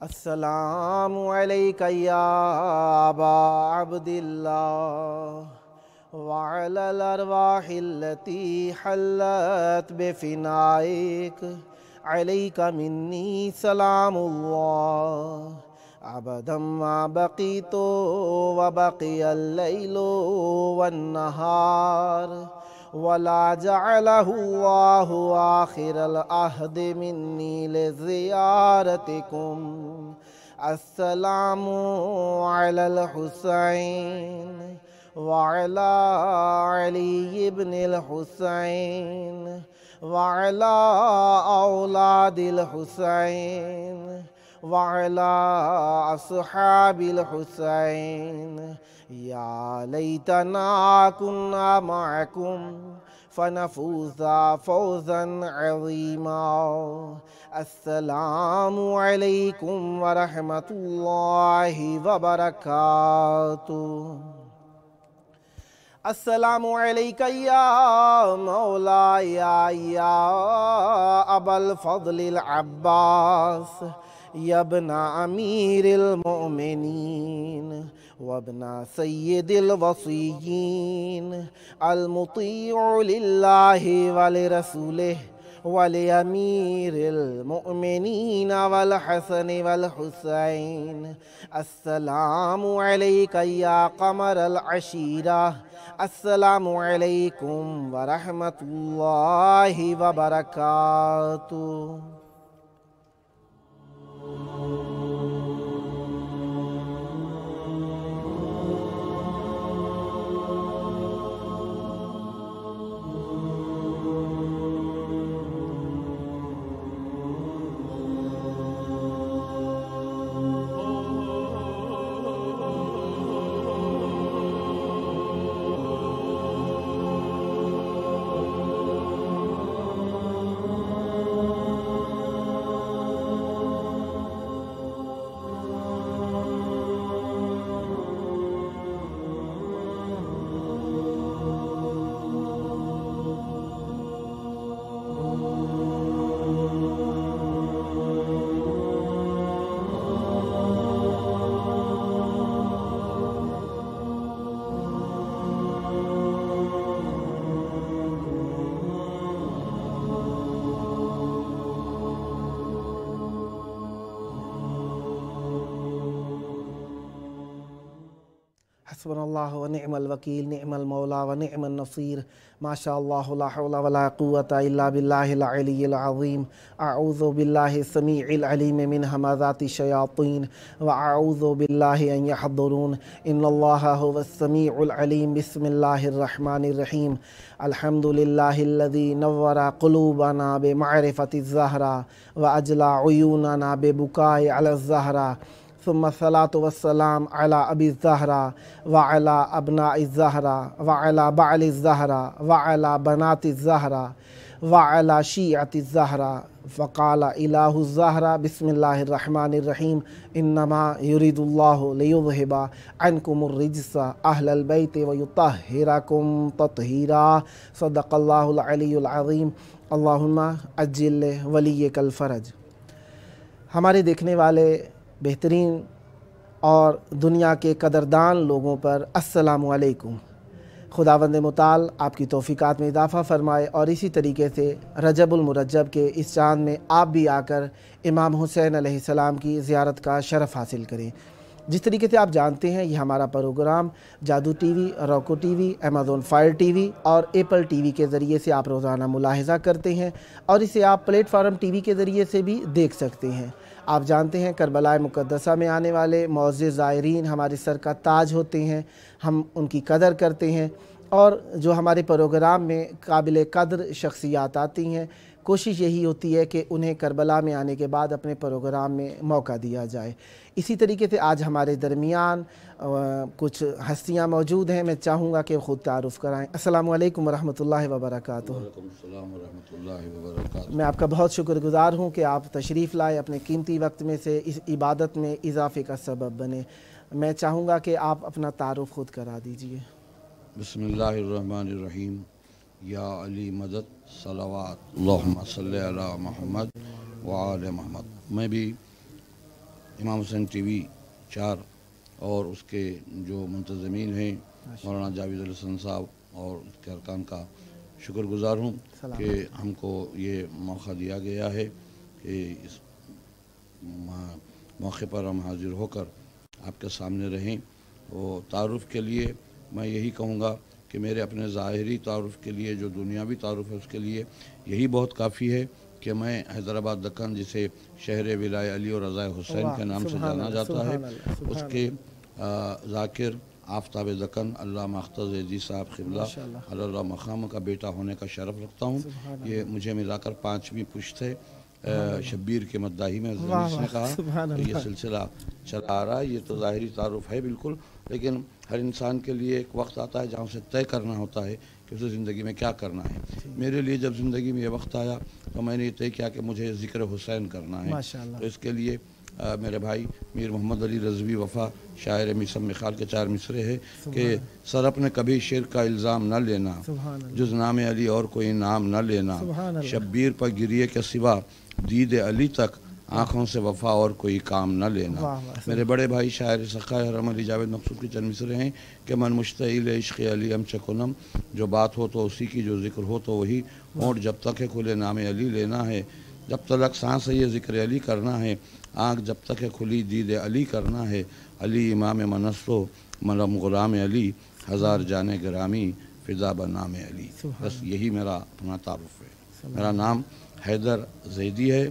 السلام علیک یا ابا عبداللہ وعلی الارواح التي حلت بفنائک علیک منی سلام اللہ ابدا ما بقیت وبقی اللیل والنہار ولا جعله الله آخر العهد مني لزيارتكم السلام على الحسين وعلى علي بن الحسين وعلى أولاد الحسين وعلى أصحاب الحسين یا لیتنا کنا معکم فنفوز فوزا عظیما السلام علیکم ورحمۃ اللہ وبرکاتہ السلام علیک یا مولاي یا ابا الفضل العباس یا ابن امیر المؤمنین وابن سید الوصیین المطیع للہ ولرسولہ ولامیر المؤمنین والحسن والحسین السلام علیک یا قمر العشیرہ السلام علیکم ورحمۃ اللہ وبرکاتہ حسبنا اللہ ونعم الوکیل نعم المولا ونعم النصیر ما شاء اللہ لا حول ولا قوة الا باللہ العلی العظیم اعوذ باللہ السمیع العلیم من ہمزات الشیاطین واعوذ باللہ ان یحضرون ان اللہ هو السمیع العلیم بسم اللہ الرحمن الرحیم الحمد للہ الذی نور قلوبنا بمعرفة الزہرا واجلى عیوننا ببکاء علی الزہرا ثم الصلاة والسلام على أبي الزهرة وعلى أبناء الزهرة وعلى بعل الزهرة وعلى بنات الزهرة وعلى شيعة الزهرة فقال إله الزهرة بسم الله الرحمن الرحيم إنما يريد الله ليذهب عنكم الرجس أهل البيت ويطهركم تطهيرا صدق الله العلي العظيم اللهم عجل وليك الفرج. ہمارے دیکھنے والے بہترین اور دنیا کے قدردان لوگوں پر السلام علیکم. خداوند متعال آپ کی توفیقات میں اضافہ فرمائے اور اسی طریقے سے رجب المرجب کے اس چاند میں آپ بھی آ کر امام حسین علیہ السلام کی زیارت کا شرف حاصل کریں. جس طریقے سے آپ جانتے ہیں یہ ہمارا پروگرام جادو ٹی وی، روکو T V, Amazon fire T V اور ایپل ٹی وی کے ذریعے سے آپ روزانہ ملاحظہ کرتے ہیں اور اسے آپ پلیٹ فارم ٹی وی کے ذریعے سے بھی دیکھ سکتے ہیں. آپ جانتے ہیں کربلا مقدسہ میں آنے والے معزز زائرین ہمارے سر کا تاج ہوتے ہیں، ہم ان کی قدر کرتے ہیں اور جو ہمارے پروگرام میں قابل قدر شخصیات آتی ہیں کوشش یہی ہوتی ہے کہ انہیں کربلا میں آنے کے بعد اپنے پروگرام میں موقع دیا جائے. اسی طریقے سے آج ہمارے درمیان کچھ ہستیاں موجود ہیں، میں چاہوں گا کہ خود تعارف کرائیں. السلام علیکم ورحمۃ اللہ وبرکاتہ. وعلیکم السلام ورحمۃ اللہ وبرکاتہ. میں آپ کا بہت شکر گزار ہوں کہ آپ تشریف لائے، اپنے قیمتی وقت میں سے اس عبادت میں اضافے کا سبب بنے. میں چاہوں گا کہ آپ اپنا تعارف خود کرا دیجئے. بسم اللہ الرحمن الرحیم. یا علی مدد صلوات اللہم صلی علی محمد وآل محمد. میں بھی امام حسین ٹی وی 4 اور اس کے جو منتظمین ہیں مولانا جاوید علی حسن صاحب اور اس کے ارکان کا شکر گزار ہوں کہ ہم کو یہ موقع دیا گیا ہے کہ اس موقع پر ہم حاضر ہو کر آپ کے سامنے رہیں۔ وہ تعارف کے لیے میں یہی کہوں گا کہ میرے اپنے ظاہری تعارف کے لیے جو دنیاوی تعارف ہے اس کے لیے یہی بہت کافی ہے کہ میں حیدرآباد دکن جسے شہر ولائے علی اور رضا حسین کے نام سے جانا جاتا ہے اس کے ذاکر آفتاب دکن علامہ اختر زیدی صاحب قبلہ علی اللہ مقام کا بیٹا ہونے کا شرف رکھتا ہوں۔ یہ مجھے ملا کر 5ویں پشت ہے۔ شبیر کے مداحی میں جس نے کہا کہ یہ سلسلہ چلا آ رہا ہے، یہ تو ظاہری تعارف ہے بالکل، لیکن ہر انسان کے لیے ایک وقت آتا ہے جہاں اسے طے کرنا ہوتا ہے کہ اسے زندگی میں کیا کرنا ہے۔ میرے لیے جب زندگی میں یہ وقت آیا تو میں نے یہ طے کیا کہ مجھے ذکر حسین کرنا ہے، تو اس کے لیے میرے بھائی میر محمد علی رضوی وفا شاعر میسم مخال کے 4 مصرے ہیں کہ سرپ نے کبھی شرک کا الزام نہ لینا، جز نام علی اور کوئی نام نہ لینا، شبیر پر گریے کے سوا دید علی تک آنکھوں سے وفا اور کوئی کام نہ لینا۔ میرے بڑے بھائی شاعر سخا حرم علی جاوید مقصود کے 4 مصرے ہیں کہ من مشتعل عشق علی ہم چکنم، جو بات ہو تو اسی کی، جو ذکر ہو تو وہی، ہونٹ جب تک ہے کھلے نام علی لینا ہے، جب تک سانس ہے یہ ذکر علی کرنا ہے، آنکھ جب تک ہے کھلی دید علی کرنا ہے، علی امام منصو ملم غلام علی، ہزار جانے گرامی فدا بنام علی۔ بس یہی میرا اپنا تعارف ہے۔ میرا نام حیدر زیدی ہے۔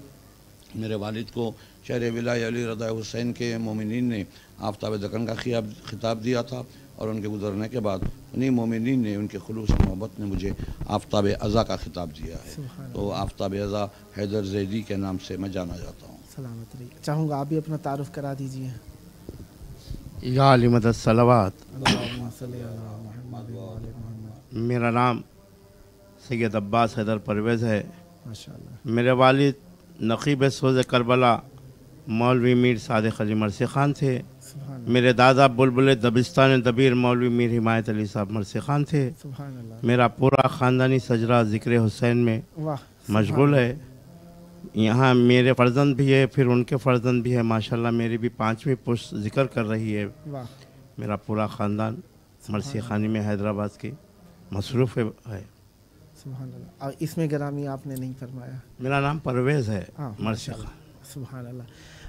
میرے والد کو شہر ولائے علی رضا حسین کے مومنین نے آفتاب دکن کا خطاب دیا تھا، اور ان کے گزرنے کے بعد انہی مومنین نے، ان کے خلوص محبت نے مجھے آفتاب ازا کا خطاب دیا ہے، تو آفتاب ازا حیدر زیدی کے نام سے میں جانا جاتا ہوں۔ سلامت رہیے۔ چاہوں گا آپ بھی اپنا تعارف کرا دیجیے۔ یا علی مدد صلوات۔ میرا نام سید عباس حیدر پرویز ہے۔ میرے والد نقیب سوز کربلا مولوی میر صادق علی مرسی خان تھے۔ میرے دادا بلبل دبستان دبیر مولوی میر حمایت علی صاحب مرسی خان تھے۔ میرا پورا خاندانی سجرہ ذکر حسین میں مشغول ہے۔ یہاں میرے فرزند بھی ہے، پھر ان کے فرزند بھی ہے، ماشاءاللہ میری بھی 5ویں پشت ذکر کر رہی ہے۔ میرا پورا خاندان مرسی خانی میں حیدرآباد کی مصروف ہے۔ سبحان اللہ۔ اور اس میں گرامی آپ نے نہیں فرمایا، میرا نام پرویز ہے مرسی خان۔ سبحان اللہ۔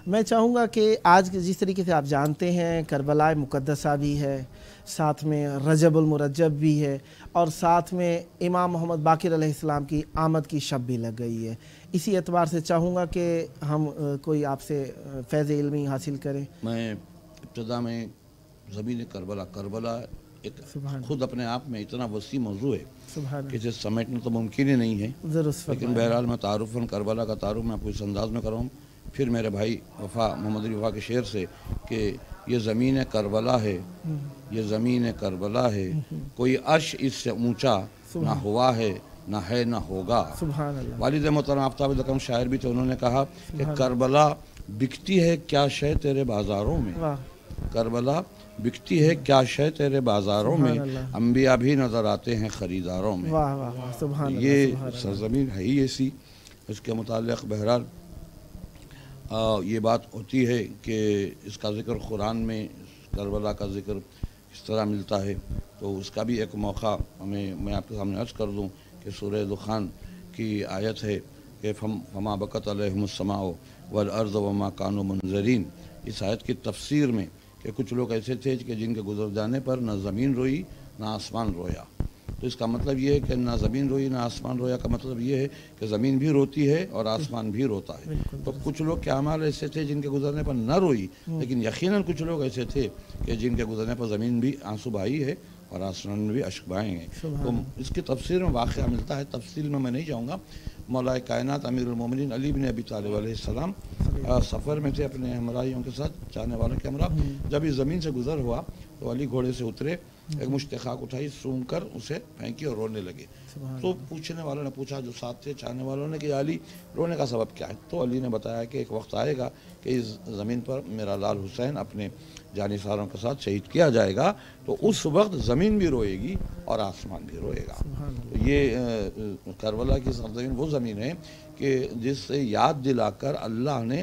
میں چاہوں گا کہ آج جس طریقے سے آپ جانتے ہیں کربلا مقدسہ بھی ہے، ساتھ میں رجب المرجب بھی ہے، اور ساتھ میں امام محمد باقر علیہ السلام کی آمد کی شب بھی لگ گئی ہے۔ اسی اعتبار سے چاہوں گا کہ ہم کوئی آپ سے فیض علمی حاصل کریں۔ میں ابتدا میں زمین کربلا ایک خود اپنے آپ میں اتنا وسیع موضوع ہے کہ اسے سمیٹنا تو ممکن ہی نہیں ہے، لیکن بہرحال میں تعارفاً کربلا کا تعارف میں آپ کو اس انداز میں کراؤں۔ پھر میرے بھائی وفا محمد علی وفا کے شعر سے کہ یہ زمین کربلا ہے، یہ زمین کربلا ہے، کوئی عرش اس سے اونچا نہ ہوا ہے، نہ ہے نہ ہوگا۔ والد محترم آفتاب دکن شاعر بھی تھے، انہوں نے کہا کہ کربلا بکتی ہے کیا شے تیرے بازاروں میں، کربلا بکتی ہے کیا شے تیرے بازاروں میں، انبیاء بھی نظر آتے ہیں خریداروں میں۔ یہ سرزمین ہے ہی ایسی۔ اس کے متعلق بہرحال یہ بات ہوتی ہے کہ اس کا ذکر قرآن میں کربلا کا ذکر اس طرح ملتا ہے، تو اس کا بھی ایک موقع میں آپ کے سامنے عرض کر دوں کہ سورہ دخان کی آیت ہے کہ فما بکت علیہم السماء والارض وما کانوا منظرین۔ اس آیت کی تفسیر میں کہ کچھ لوگ ایسے تھے کہ جن کے گزر جانے پر نہ زمین روئی نہ آسمان رویا، تو اس کا مطلب یہ ہے کہ نہ زمین روئی نہ آسمان رویا کا مطلب یہ ہے کہ زمین بھی روتی ہے اور آسمان بھی روتا ہے۔ تو کچھ لوگ کے اعمال ایسے تھے جن کے گزرنے پر نہ روئی، لیکن یقیناً کچھ لوگ ایسے تھے کہ جن کے گزرنے پر زمین بھی آنسو بہائی ہے اور آسمان میں بھی اشک بہائے ہیں۔ تو اس کی تفسیر میں واقعہ ملتا ہے، تفصیل میں نہیں جاؤں گا۔ مولا کائنات امیر المومنین علی بن ابی طالب علیہ السلام سفر میں تھے اپنے ہمراہیوں کے ساتھ، چاہنے والوں کے ہمراہ۔ جب اس زمین سے گزر ہوا تو علی گھوڑے سے اترے، ایک مشت خاک اٹھائی، سونگ کر اسے پھینکی اور رونے لگے۔ تو پوچھنے والوں نے پوچھا، جو ساتھ تھے چاہنے والوں نے، کہ علی رونے کا سبب کیا ہے؟ تو علی نے بتایا کہ ایک وقت آئے گا کہ اس زمین پر میرا لال حسین اپنے جانثاروں کے ساتھ شہید کیا جائے گا، تو اس وقت زمین بھی روئے گی اور آسمان بھی روئے گا۔ یہ کربلا کی سرزمین وہ زمین ہے کہ جس سے یاد دلا کر اللہ نے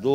2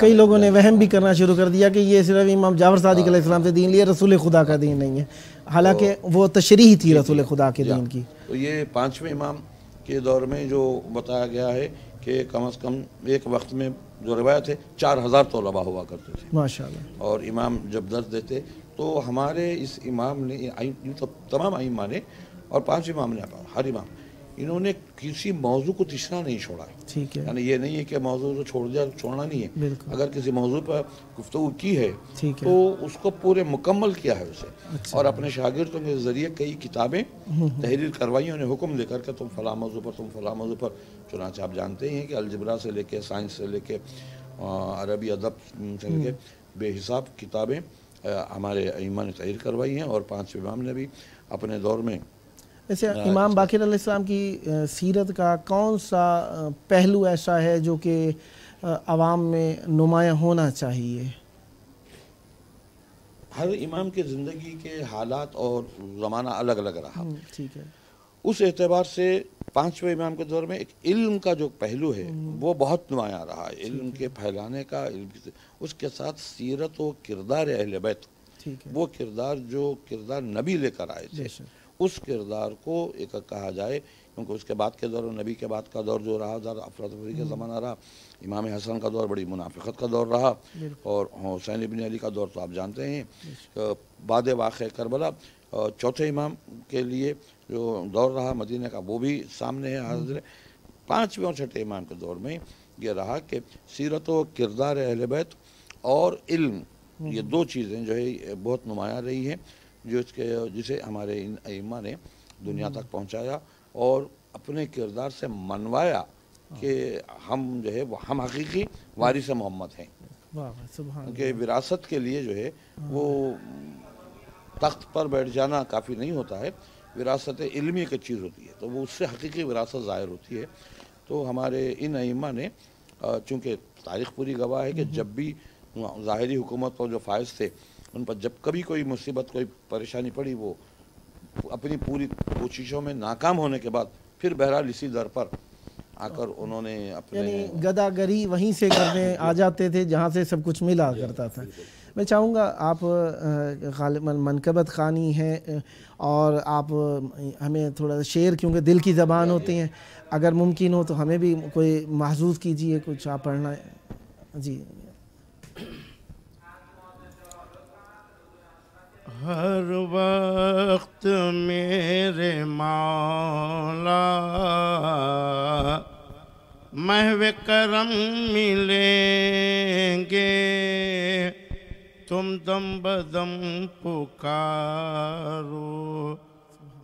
کئی لوگوں نے وہم بھی کرنا شروع کر دیا کہ یہ صرف امام جعفر صادق علیہ السلام سے دین لیا، رسول خدا کا دین نہیں ہے، حالانکہ وہ تشریح تھی رسول خدا کے دین کی۔ تو یہ 5ویں امام کے دور میں جو بتایا گیا ہے کہ کم از کم ایک وقت میں جو روایت ہے 4000 طلباء ہوا کرتے تھے ماشاءاللہ، اور امام جب درس دیتے تو ہمارے اس امام نے تمام ائمہ نے اور 5 امام نے ہر امام انہوں نے کسی موضوع کو تیسرا نہیں چھوڑا ہے، ٹھیک ہے، یعنی یہ نہیں ہے کہ موضوع تو چھوڑنا نہیں ہے، بالکل، اگر کسی موضوع پر گفتگو کی ہے ٹھیک ہے، تو اس کو پورے مکمل کیا ہے اسے، اور اپنے شاگردوں کے ذریعے کئی کتابیں تحریر کروائی، انہیں حکم دے کر کے تم فلاں موضوع پر تم فلاں موضوع پر، چنانچہ آپ جانتے ہیں کہ الجبرا سے لے کے سائنس سے لے کے عربی ادب سے لے کے بے حساب کتابیں ہمارے ائمہ نے تحریر کروائی ہیں، اور 5 امام نے بھی اپنے دور میں۔ ایسے امام باقر علیہ السلام کی سیرت کا کون سا پہلو ایسا ہے جو کہ عوام میں نمایاں ہونا چاہیے؟ ہر امام کے زندگی کے حالات اور زمانہ الگ الگ رہا، ٹھیک ہے، اس اعتبار سے 5ویں امام کے دور میں ایک علم کا جو پہلو ہے وہ بہت نمایاں رہا، علم کے پھیلانے کا، اس کے ساتھ سیرت و کردار اہل بیت، وہ کردار جو کردار نبی لے کر آئے تھے، اس کردار کو ایک کہا جائے، کیونکہ اس کے بعد کے دور، نبی کے بعد کا دور جو رہا افراتفری کا زمانہ رہا، امام حسن کا دور بڑی منافقت کا دور رہا، اور حسین ابن علی کا دور تو آپ جانتے ہیں، بعد واقع کربلا 4تھے امام کے لیے جو دور رہا مدینہ کا وہ بھی سامنے ہے حاضر ہے۔ 5ویں اور 6ٹھے امام کے دور میں یہ رہا کہ سیرت و کردار اہل بیت اور علم، یہ 2 چیزیں جو ہے بہت نمایاں رہی ہیں، جسے ہمارے ان ائمہ نے دنیا تک پہنچایا اور اپنے کردار سے منوایا کہ ہم جو ہے ہم حقیقی وارث محمد ہیں، کہ وراثت کے لیے جو ہے وہ تخت پر بیٹھ جانا کافی نہیں ہوتا ہے، وراثت علمی ایک چیز ہوتی ہے، تو وہ اس سے حقیقی وراثت ظاہر ہوتی ہے۔ تو ہمارے ان ائمہ نے، چونکہ تاریخ پوری گواہ ہے کہ جب بھی ظاہری حکومت پر جو فائز تھے، ان پر جب کبھی کوئی مصیبت کوئی پریشانی پڑی، وہ اپنی پوری کوششوں میں ناکام ہونے کے بعد پھر بہرحال اسی در پر آ کر انہوں نے اپنے یعنی گداگری وہیں سے کرنے آ جاتے تھے جہاں سے سب کچھ ملا کرتا تھا۔ میں چاہوں گا، آپ غالباً منقبت خوانی ہیں اور آپ ہمیں تھوڑا شعر، کیونکہ دل کی زبان ہوتے ہیں، اگر ممکن ہو تو ہمیں بھی کوئی محظوظ کیجئے، کچھ آپ پڑھنا ہے جی۔ ہر وقت میرے مولا محو کرم ملیں گے، تم دم بدم پکارو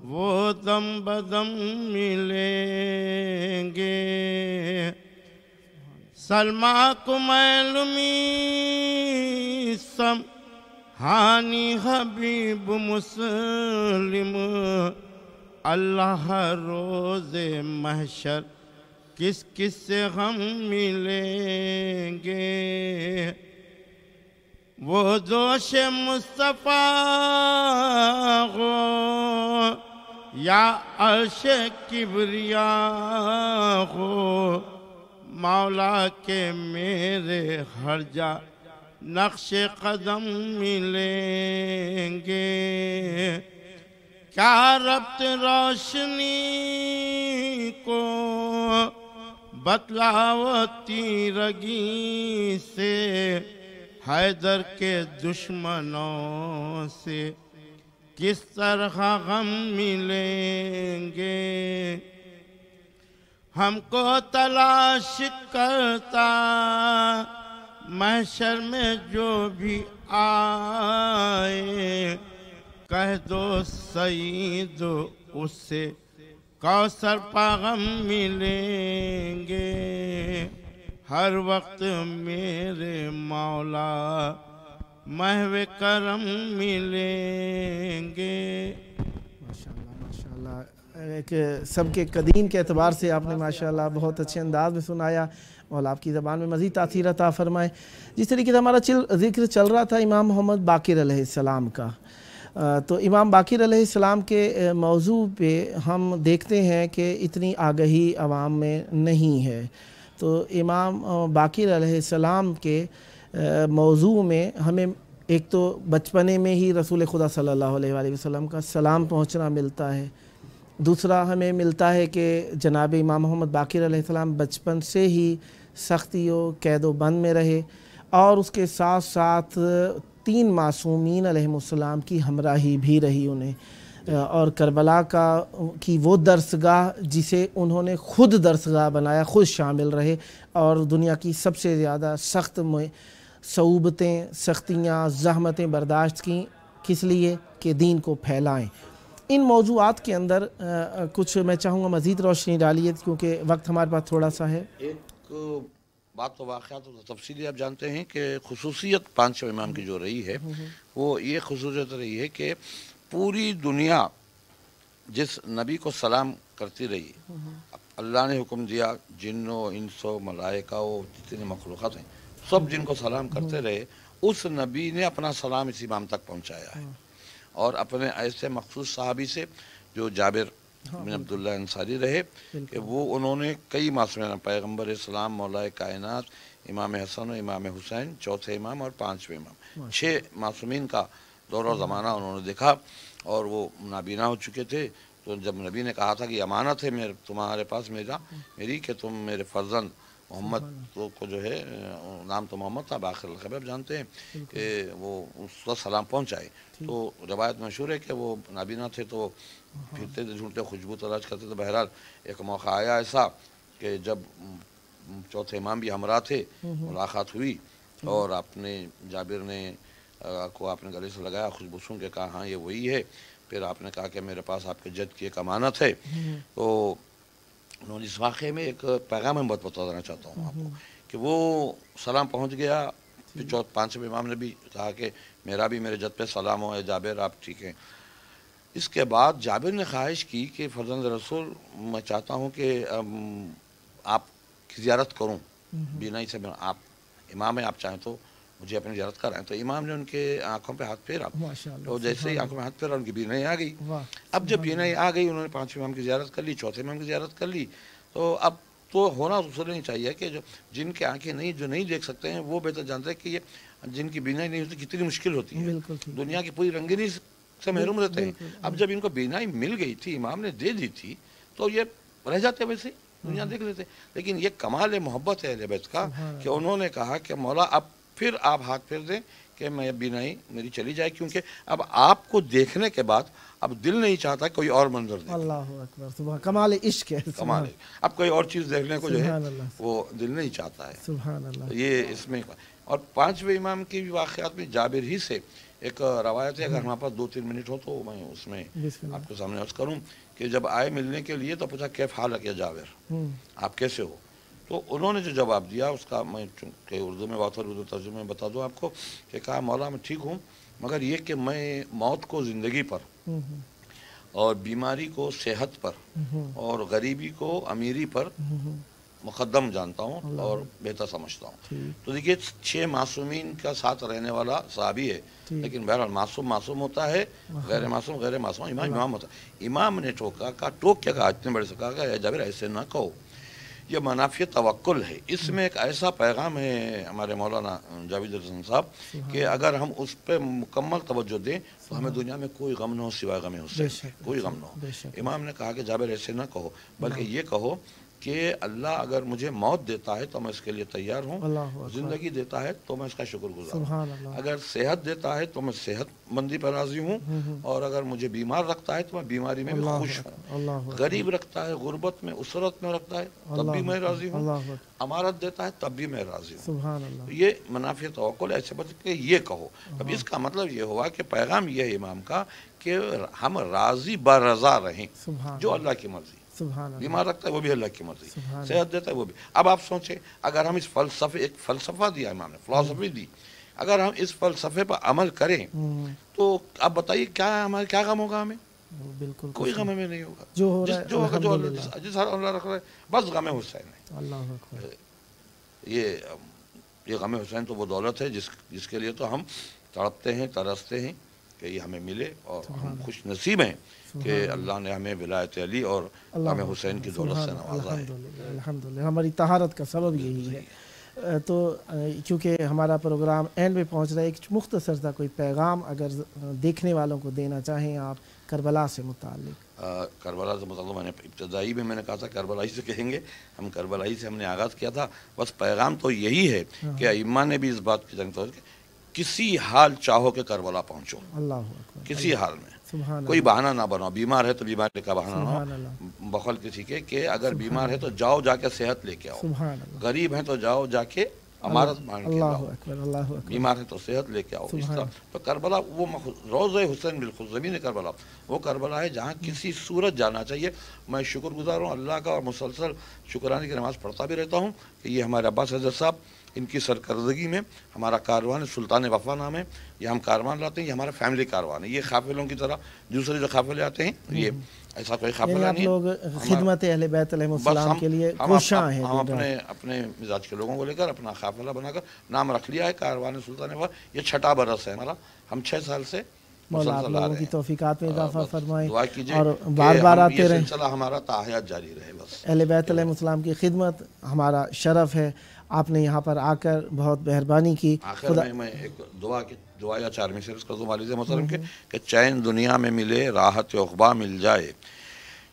وہ دم بدم ملیں گے، سلمہ کو معلومی سم ہانی حبیب مسلم، اللہ روز محشر کس کس سے غم ملیں گے، وہ جوش مصطفیٰ ہو یا عرش کبریا ہو، مولا کے میرے ہر جا نقش قدم ملیں گے، کیا ربط روشنی کو بتلاؤ تیرگی سے، حیدر کے دشمنوں سے کس طرح غم ملیں گے، ہم کو تلاش کرتا محشر میں جو بھی آئے، کہہ دو سعید اس سے کوثر پا غم ملیں گے، ہر وقت میرے مولا محو کرم ملیں گے۔ ماشاءاللہ ایک سب کے قدیم کے اعتبار سے آپ نے ماشاءاللہ بہت اچھے انداز میں سنایا، مولا آپ کی زبان میں مزید تاثیر عطا فرمائے۔ جس طریقے سے ہمارا ذکر چل رہا تھا امام محمد باقر علیہ السلام کا، تو امام باقر علیہ السلام کے موضوع پہ ہم دیکھتے ہیں کہ اتنی آگہی عوام میں نہیں ہے، تو امام باقر علیہ السلام کے موضوع میں ہمیں ایک تو بچپنے میں ہی رسول خدا صلی اللہ علیہ وآلہ وسلم کا سلام پہنچنا ملتا ہے، دوسرا ہمیں ملتا ہے کہ جناب امام محمد باقر علیہ السلام بچپن سے ہی سختی و قید و بند میں رہے، اور اس کے ساتھ ساتھ 3 معصومین علیہم السلام کی ہمراہی بھی رہی انہیں، اور کربلا کی وہ درسگاہ جسے انہوں نے خود درسگاہ بنایا، خود شامل رہے، اور دنیا کی سب سے زیادہ سخت صعوبتیں، سختیاں، زحمتیں برداشت کیں، کس لیے کہ دین کو پھیلائیں۔ ان موضوعات کے اندر کچھ میں چاہوں گا مزید روشنی ڈالیے کیونکہ وقت ہمارے پاس تھوڑا سا ہے۔ ایک بات تو واقعات تو تفصیلی آپ جانتے ہیں کہ خصوصیت پانچویں امام کی جو رہی ہے وہ یہ خصوصیت رہی ہے کہ پوری دنیا جس نبی کو سلام کرتی رہی، اللہ نے حکم دیا جن و انس و ملائکہ و جتنے مخلوقات ہیں سب جن کو سلام کرتے رہے، اس نبی نے اپنا سلام اس امام تک پہنچایا ہے، اور اپنے ایسے مخصوص صحابی سے جو جابر بن عبداللہ انصاری رہے کہ وہ انہوں نے کئی معصومین، پیغمبر اسلام، مولا کائنات، امام حسن و امام حسین، چوتھے امام اور پانچویں امام، 6 معصومین کا دور و زمانہ انہوں نے دیکھا، اور وہ نابینا ہو چکے تھے۔ تو جب نبی نے کہا تھا کہ امانت ہے تمہارے پاس میری کہ تم میرے فرزند محمد کو جو ہے، نام تو محمد تھا، باقر القب آپ جانتے ہیں کہ وہ اس وقت سلام پہنچائے، تو روایت مشہور ہے کہ وہ نابینا تھے تو پھرتے تھے، ڈھونڈتے خوشبو تلاش کرتے تھے۔ بہرحال ایک موقع آیا ایسا کہ جب چوتھے امام بھی ہمراہ تھے، ملاقات ہوئی، اور آپ نے جابر نے کو آپ نے گلے سے لگایا، خوشبو سن کے کہا ہاں یہ وہی ہے۔ پھر آپ نے کہا کہ میرے پاس آپ کے جد کی ایک امانت ہے۔ تو انہوں نے اس واقعے میں ایک پیغام میں بتا دینا چاہتا ہوں آپ کو کہ وہ سلام پہنچ گیا۔ پھر پانچویں امام نے بھی کہا کہ میرا بھی میرے جد پہ سلام ہو، اے جابر آپ ٹھیک ہیں۔ اس کے بعد جابر نے خواہش کی کہ فرزند رسول میں چاہتا ہوں کہ آپ کی زیارت کروں، بینائی سے آپ امام ہیں، آپ چاہیں تو مجھے اپنی زیارت کرائیں۔ تو امام نے ان کے آنکھوں پہ ہاتھ پھیرا، تو جیسے ہی آنکھوں پہ ہاتھ پھیرا ان کی بینائی آ گئی۔ اب جب بینائی آ گئی، انہوں نے پانچویں امام کی زیارت کر لی، چوتھے امام کی زیارت کر لی، تو اب تو ہونا اصول نہیں چاہیے کہ جن کے آنکھیں نہیں دیکھ سکتے ہیں وہ بہتر جانتے ہیں کہ یہ جن کی بینائی نہیں ہوتی کتنی مشکل ہوتی ہے، دنیا کی پوری رنگینی سے محروم رہتے ہیں۔ اب جب ان کو بینائی مل گئی تھی، امام نے دے دی تھی، تو یہ رہ جاتے ویسے دنیا دیکھ لیتے۔ لیکن یہ کمال محبت ہے اہل بیت کا کہ انہوں نے کہا کہ مولا اب پھر آپ ہاتھ پھیر دیں کہ میں بینائی میری چلی جائے، کیونکہ اب آپ کو دیکھنے کے بعد اب دل نہیں چاہتا کوئی اور منظر دیکھے۔ اللہ اکبر، سبحان، کمال عشق ہے، کمال ہے، اب کوئی اور چیز دیکھنے کو جو ہے وہ دل نہیں چاہتا ہے۔ سبحان اللہ۔ یہ اس میں اور پانچویں امام کی بھی واقعات میں جابر ہی سے ایک روایت ہے، اگر ہمارے پاس 2-3 منٹ ہو تو میں اس میں آپ کے سامنے عرض کروں کہ جب آئے ملنے کے لیے تو پوچھا کیف حالک یا جابر، آپ کیسے ہو؟ تو انہوں نے جو جواب دیا اس کا میں چونکہ اردو میں بات اور اردو ترجمے میں بتا دوں آپ کو کہ کہا مولا میں ٹھیک ہوں، مگر یہ کہ میں موت کو زندگی پر اور بیماری کو صحت پر اور غریبی کو امیری پر مقدم جانتا ہوں اور بہتر سمجھتا ہوں۔ تو دیکھیے 6 معصومین کا ساتھ رہنے والا صحابی ہے، لیکن بہرحال معصوم ہوتا ہے، غیر معصوم امام ہوتا ہے۔ امام نے ٹوک کیا کہا، اتنے بڑے سے کہا کہ اے جابر ایسے نہ کہو، یہ منافی توکل ہے۔ اس میں ایک ایسا پیغام ہے ہمارے مولانا جاوید حسن صاحب کہ اگر ہم اس پہ مکمل توجہ دیں تو ہمیں دنیا میں کوئی غم نہ ہو سوائے غم حسین، کوئی غم نہ ہو۔ امام نے کہا کہ جابر ایسے نہ کہو، بلکہ یہ کہو کہ اللہ اگر مجھے موت دیتا ہے تو میں اس کے لیے تیار ہوں، زندگی دیتا ہے تو میں اس کا شکر گزار ہوں، اگر صحت دیتا ہے تو میں صحت مندی پر راضی ہوں، اور اگر مجھے بیمار رکھتا ہے تو میں بیماری میں بھی خوش ہوں، غریب رکھتا ہے، غربت میں، اسرت میں رکھتا ہے تب بھی میں راضی ہوں، امارت دیتا ہے تب بھی میں راضی ہوں۔ یہ منافع توکل ایسے بات کہ یہ کہو۔ اب اس کا مطلب یہ ہوا کہ پیغام یہ ہے امام کا کہ ہم راضی برضا رہیں، جو اللہ کی مرضی، بیمار رکھتا ہے وہ بھی اللہ کی مرضی، صحت دیتا ہے وہ بھی۔ اب آپ سوچیں اگر ہم اس فلسفے، ایک فلسفہ دیا امام نے، فلسفی دی، اگر ہم اس فلسفے پر عمل کریں تو اب بتائیے کیا غم ہوگا ہمیں؟ بالکل کوئی غم ہمیں نہیں ہوگا، جو ہوگا جو جس اللہ رکھ رہا ہے بس غم حسین ہے۔ یہ غم حسین تو وہ دولت ہے جس کے لیے تو ہم تڑپتے ہیں، ترستے ہیں، کہ یہ ہمیں ملے، اور ہم خوش نصیب ہیں کہ اللہ نے ہمیں ولایت علی اور امام حسین کی دولت سے نوازا ہے۔ الحمدللہ ہماری طہارت کا سبب یہی ہے۔ تو کیونکہ ہمارا پروگرام اینڈ پہ پہنچ رہا ہے، ایک مختصر سا کوئی پیغام اگر دیکھنے والوں کو دینا چاہیں آپ کربلا سے متعلق۔ کربلا سے متعلق میں نے ابتدائی میں نے کہا تھا کربلا ہی سے کہیں گے، ہم کربلا ہی سے ہم نے آغاز کیا تھا۔ بس پیغام تو یہی ہے کہ ائمہ نے بھی اس بات کی جنگ کہ کسی حال چاہو کہ کربلا پہنچو، اللہ اکبر، کسی حال میں سبحان کوئی بہانہ نہ بناؤ۔ بیمار ہے تو بیماری کا بہانہ نہ سبحان ہو، اللہ، بخل کسی کے کہ اگر بیمار ہے تو جاؤ جا کے صحت لے کے آؤ، سبحان اللہ، غریب ہیں تو جاؤ جا کے امارت مانگ کے اللہ لاؤ، اکبر، اللہ اکبر، بیمار ہے تو صحت لے کے آؤ۔ اس طرح تو کربلا وہ روضہ حسین بالخصوص زمین کربلا وہ کربلا ہے جہاں کسی صورت جانا چاہیے۔ میں شکر گزار ہوں اللہ کا، اور مسلسل شکرانے کی نماز پڑھتا بھی رہتا ہوں کہ یہ ہمارے عباس حضرت صاحب، ان کی سرکردگی میں ہمارا کاروان سلطان وفا نام ہے، یہ ہم کاروان لاتے ہیں، یہ ہمارا فیملی کاروان ہے۔ یہ قافلوں کی طرح دوسرے جو قافلے آتے ہیں، یہ ایسا کوئی قافلہ آپ نہیں لوگ ہے۔ خدمت اہل بیت علیہ بس السلام کے لیے ہم کوشاں ہیں، اپنے مزاج کے لوگوں کو لے کر اپنا قافلہ بنا کر نام رکھ لیا ہے کاروان سلطان وفا۔ یہ 6واں برس ہے ہمارا، ہم 6 سال سے مولا آپ مسلسل آ لوگوں رہے کی ہیں۔ توفیقات میں اضافہ فرمائے دعا کیجیے اور کہ بار بار آتے یہ رہیں۔ سلسلہ ہمارا تاحیات جاری رہے۔ بس اہل بیت علیہ السلام کی خدمت ہمارا شرف ہے، آپ نے یہاں پر آ کر بہت مہربانی کی۔ آخر میں ایک دعا یا 4 مصرع کر دوں والد محترم کے کہ چین دنیا میں ملے، راحت عقبیٰ مل جائے،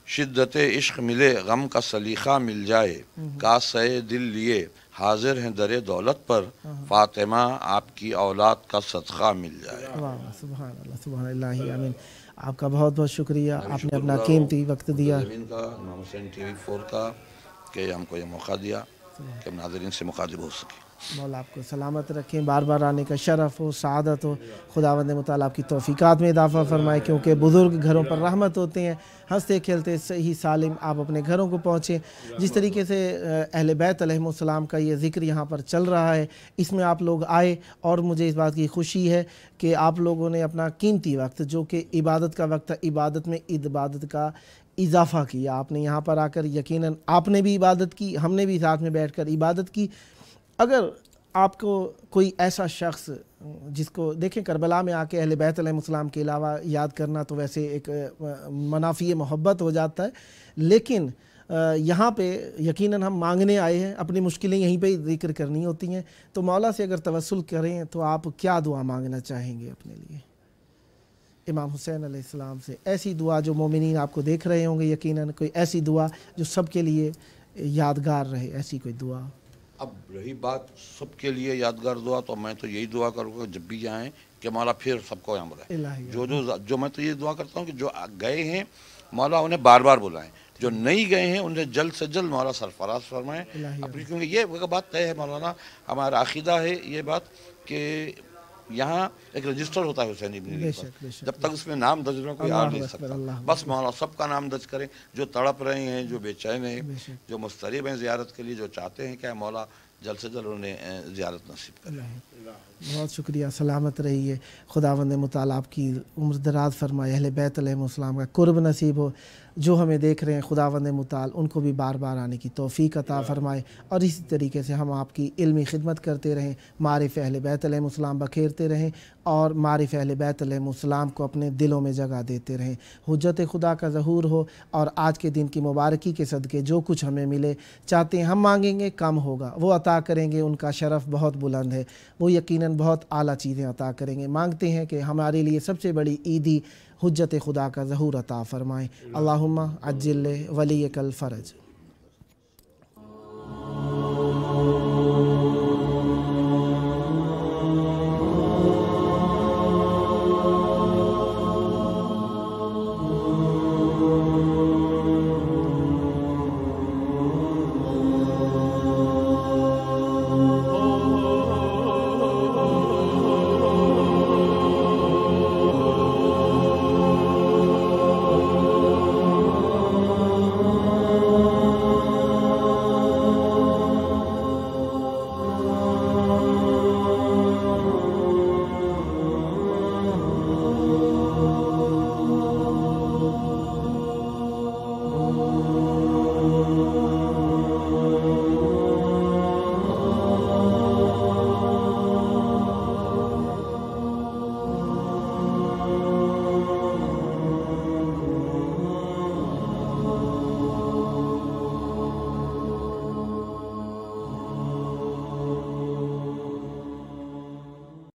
شدت عشق ملے، غم کا سلیقہ مل جائے، کاسے دل لیے حاضر ہیں در دولت پر، فاطمہ آپ کی اولاد کا صدقہ مل جائے۔ واہ، سبحان اللہ، سبحان اللہ، آمین۔ آپ کا بہت بہت شکریہ، آپ نے اپنا قیمتی وقت دیا۔ زمین کا، امام حسین ٹی وی 4 کا کہ ہم کو یہ موقع دیا کہ ہم ناظرین سے مخاطب ہو سکیں۔ مولا آپ کو سلامت رکھیں، بار بار آنے کا شرف ہو، سعادت ہو، خداوند متعال آپ کی توفیقات میں اضافہ فرمائے، کیونکہ بزرگ گھروں پر رحمت ہوتے ہیں۔ ہنستے کھیلتے صحیح سالم آپ اپنے گھروں کو پہنچیں۔ جس طریقے سے اہل بیت علیہ السلام کا یہ ذکر یہاں پر چل رہا ہے، اس میں آپ لوگ آئے، اور مجھے اس بات کی خوشی ہے کہ آپ لوگوں نے اپنا قیمتی وقت جو کہ عبادت کا وقت ہے، عبادت میں عبادت کا اضافہ کیا۔ آپ نے یہاں پر آ کر یقیناً آپ نے بھی عبادت کی، ہم نے بھی ساتھ میں بیٹھ کر عبادت کی۔ اگر آپ کو کوئی ایسا شخص جس کو دیکھیں، کربلا میں آ کے اہل بیت علیہ السلام کے علاوہ یاد کرنا تو ویسے ایک منافی محبت ہو جاتا ہے، لیکن یہاں پہ یقیناً ہم مانگنے آئے ہیں، اپنی مشکلیں یہیں پہ ذکر کرنی ہوتی ہیں۔ تو مولا سے اگر توسل کریں تو آپ کیا دعا مانگنا چاہیں گے اپنے لیے؟ امام حسین علیہ السلام سے ایسی دعا جو مومنین آپ کو دیکھ رہے ہوں گے، یقیناً کوئی ایسی دعا جو سب کے لیے یادگار رہے، ایسی کوئی دعا۔ اب رہی بات سب کے لیے یادگار دعا، تو میں تو یہی دعا کروں گا جب بھی جائیں کہ مولا پھر سب کو یہاں بلائے۔ جو میں تو یہ دعا کرتا ہوں کہ جو گئے ہیں مولا انہیں بار بار بلائیں، جو نہیں گئے ہیں انہیں جلد سے جلد مولا سرفراز فرمائیں اپنی، کیونکہ یہ بات طے ہے مولانا، ہمارا عقیدہ ہے یہ بات کہ یہاں ایک رجسٹر ہوتا ہے حسینی ابن علی پر، جب تک اس میں نام درج نہ کوئی آ نہیں سکتا۔ بس مولا سب کا نام درج کریں، جو تڑپ رہے ہیں، جو بے چین ہیں، جو مضطرب ہیں زیارت کے لیے، جو چاہتے ہیں کہ مولا جلد سے جلد انہیں زیارت نصیب کرے۔ بہت شکریہ، سلامت رہیے، خداوند متعال آپ کی عمر دراز فرمائے، اہل بیت علیہ السلام کا قرب نصیب ہو۔ جو ہمیں دیکھ رہے ہیں خداوند متعال ان کو بھی بار بار آنے کی توفیق عطا فرمائے، اور اسی طریقے سے ہم آپ کی علمی خدمت کرتے رہیں، معارف اہل بیت علیہ السلام بکھیرتے رہیں، اور معارف اہل بیت علیہ السلام کو اپنے دلوں میں جگہ دیتے رہیں۔ حجت خدا کا ظہور ہو، اور آج کے دن کی مبارکی کے صدقے جو کچھ ہمیں ملے، چاہتے ہیں ہم مانگیں گے کم ہوگا، وہ عطا کریں گے، ان کا شرف بہت بلند ہے، وہ یقیناً بہت اعلیٰ چیزیں عطا کریں گے۔ مانگتے ہیں کہ ہمارے لیے سب سے بڑی عیدی حجت خدا کا ظہور عطا فرمائیں۔ اللہم عجل ولیک الفرج۔